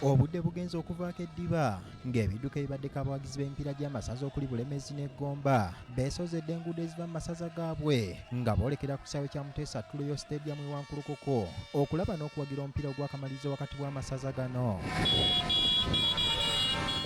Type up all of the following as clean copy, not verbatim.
Obudde bugenze okuvaako eddiba ng'ebidduka ebibaddeko abawagizi b'emipiira gy'amasaza okuli Bulemeezi ne Gomba beesozedde enguudo eziva mu masaza gaabwe nga boolekera ku kisaawe kya Muteesa Tuloyo Stadium e Wankulukoko okulaba n'okuwagira omupiira ogw'akamalirizo wakati bw'amasaza gano.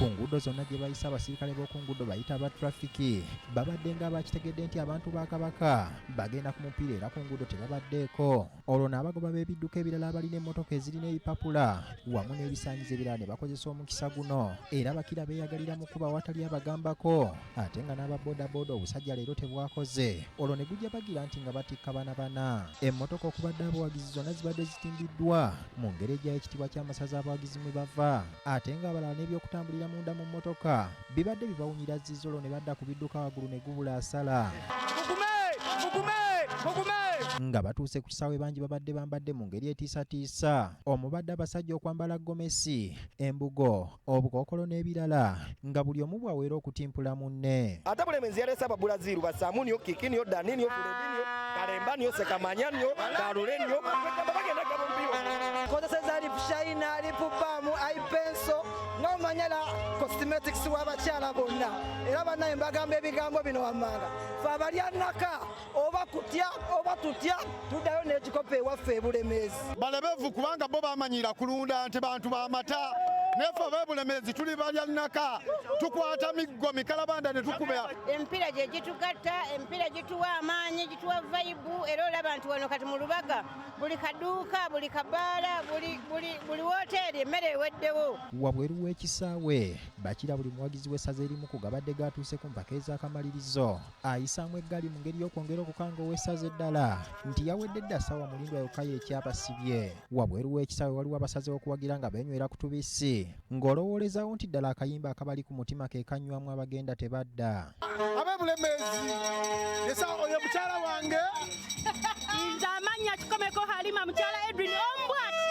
Ku nguudo zonna gye bayisa abasirikale b'oku nguudo bayita aba trafiki babadde nga abakitegedde nti abantu ba Kabaka bagenda ku mupiira era ku nguudo tebabaddeeko. Olwo n'abagoba b'ebidduka ebirala abalina emmotoka ezirina ebipapula wamu n'ebisaanyizo ebirala ne bakozesa omukisa guno era bakira beeyagalira mu kuba awatali abagambako ate nga n'ababoodaabooda obusajja leero tebwakoze. Olwo ne gujja bagira nti nga batikka bana. Emmotoka okubadde abawagizi zonna zibadde zitimbiddwa mu ngeri ejjayo ekitiibwa ky'amasaza abawagizi mwe bava ate nga abalala n'ebyokutambulira munda mu mmotoka bibadde bibawunyira zizolo ne badda ku bidduka waggulu ne gubula asala. Nga batuuse ku kisaawe bangi babadde bambadde mu ngeri etiisatiisa omubadde abasajja okwambala gomesi, embugo, obukookolo n'ebirala nga buli omu bwaweera okutimpula munne. Ate Bulemeezi yaleese ababulaziiru Basamunio, Kikinio, Daninio, Fuledinio, Kalembanio, Sekamanyanio, Kalulenio bagenda gabumbiro kozeseza lipu shayina, lipu baamu, aipenso n'omanyala cosmetics w'abakyala bonna era bannaye mbagamba ebigambo bino wammanga fe abalyanaka oba kutya oba tutya tuddayo n'ekikopo ewaffe e Bulemeezi. Balebeevu kubanga bo bamanyira kulunda nti bantu bamata nefe ab'e Bulemeezi tuli balyanaka tukwata miggo mikalabanda ne tukuba. Emipiira gye gitugatta, emipiira gituwa amaanyi, gituwa vaibu era olaba nti wano kati mu Lubaga buli kaduuka, buli kabaala, buli woteeri emmere eweddewo. Wabweru w'ekisaawe bakira buli muwagizi w'essaza erimu ku gabadde gatuuse ku mpaka ez'akamalirizo ayisaamu eggaali mu ngeri y'okwongera okukanga ow'essaza eddala nti yawedde dda ssaawa mulindwa yokka yeekyabasibye. Wabweru w'ekisaawe waliwo abasazeewo okuwagira nga beenywera ku tubisi ng'olowoolezawo nti ddala akayimba akabali ku mutima ke kanywamu abagenda tebadda. Ab'e Bulemeezi esa oyo mukyala wange nze amannya kikomeko Halima mukyala Edwin Ombwati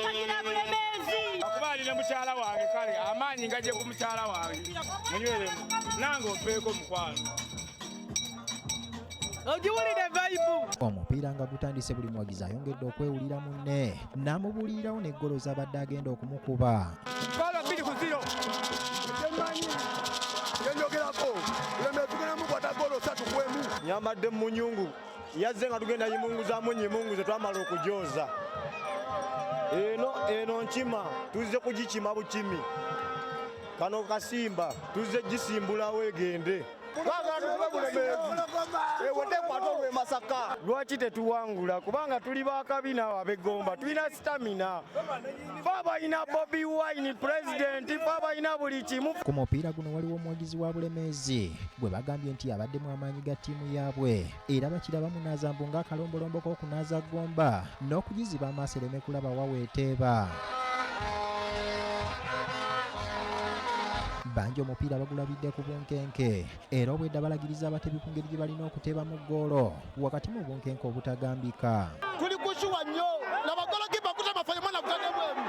mpagira Bulemeezi akuba alina mukyala wange kale amaanyi ngaje ku mukyala wange munyweremu nange opeeko mukwano ogiwulire vaibu. Omupiira nga gutandise buli muwagizi ayongedde okwewulira munne n'amubuulirirawo n'eggolo z'abadde agenda okumukuba. Bala 2-0 yenjogerako Bulemeezi tugenda mukwata golo 3-1. Nyambadde mu nyungu yazze nga tugenda yimunguzamu nyimunguze twamala okujooza eno nkima tuzze kugikima bukimi kano kasimba tuzze gisimbulawo egende Masaka. Lwaki tetuwangula kubanga tuli bakabina ab'eggomba tulina stamina faba ina Bobi Wine president faba ina buli kimu. Ku mupiira guno waliwo omuwagizi wa Bulemeezi gwe bagambye nti abaddemu amaanyi ga ttiimu yaabwe era bakira bamunaaza mbu ng'akalombolombo k'okunaaza Gomba n'okugiziba amaaso ereme kulaba waweeteeba. Bangi omupiira bagulabidde ku bunkenke era obwedda balagiriza abatebi ku ngeri gye balina okuteeba mu ggoolo wakati mu bunkenke obutagambika. Tuli kushuwa nnyo n'abagolokipa kutamafayo mwana kutadde bweru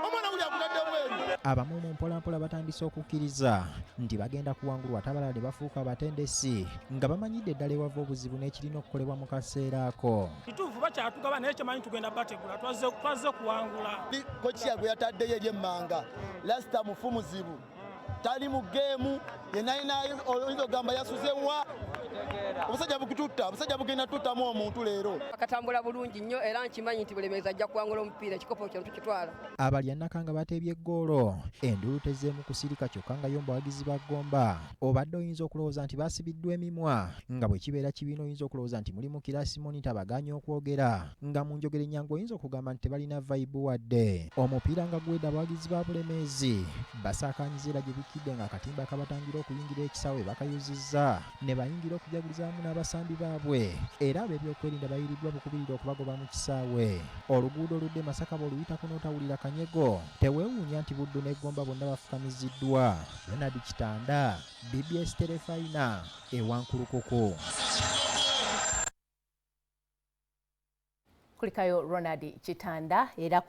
omwana uli akutadde bweru. Abamu mu mpolampola batandise okukkiriza nti bagenda kuwangulwa ate abalala ne bafuuka abatendesi nga bamanyidde ddala ewava obuzibu n'ekirina okukolebwa mu kaseera ako. Kituufu bakyatugaba naye kyemanyi tugenda bategula twazze kuwangula. Kochi gwe yataddeyo ery'emmanga lasita mufu muzibu tali mu geemu yenayina oyinza ogamba yasuzewa obusajja bukututta obusajja bugenda tuttamu omuntu leero. Akatambula bulungi nnyo era nkimanyi nti Bulemeezi ajja kuwangula omupiira ekikopo kyo tukitwala. Abalyannaka nga bateebye eggoolo enduulu tezeemu kusirika kyokka nga yo mbawagizi ba Gomba obadde oyinza okulowooza nti baasibiddwa emimwa nga bwe kibeera kibiina oyinza okulowooza nti mulimu Kirasi Monita baganye okwogera nga mu njogera ennyangu oyinza okugamba nti tebalina vaibu wadde. Omupiira nga gwedda abawagizi ba Bulemeezi basaakaanyiza era gye bikidde nga akatimba kabatangira okuyingira ekisaawe bakayuzizza ne bayingira okujaguliza wamu n'abasambi baabwe era ab'ebyokwerinda bayiriddwa bukubirira okubagoba mu kisaawe. Oluguudo oludde Masaka bw'oluyitako n'otawulira kanyego teweewuunya nti Buddu ne Gomba bonna bafukamiziddwa. Ronald Kitanda, BBS Terefayina, e Wankulukoko. Kulikayo Ronald Kitanda era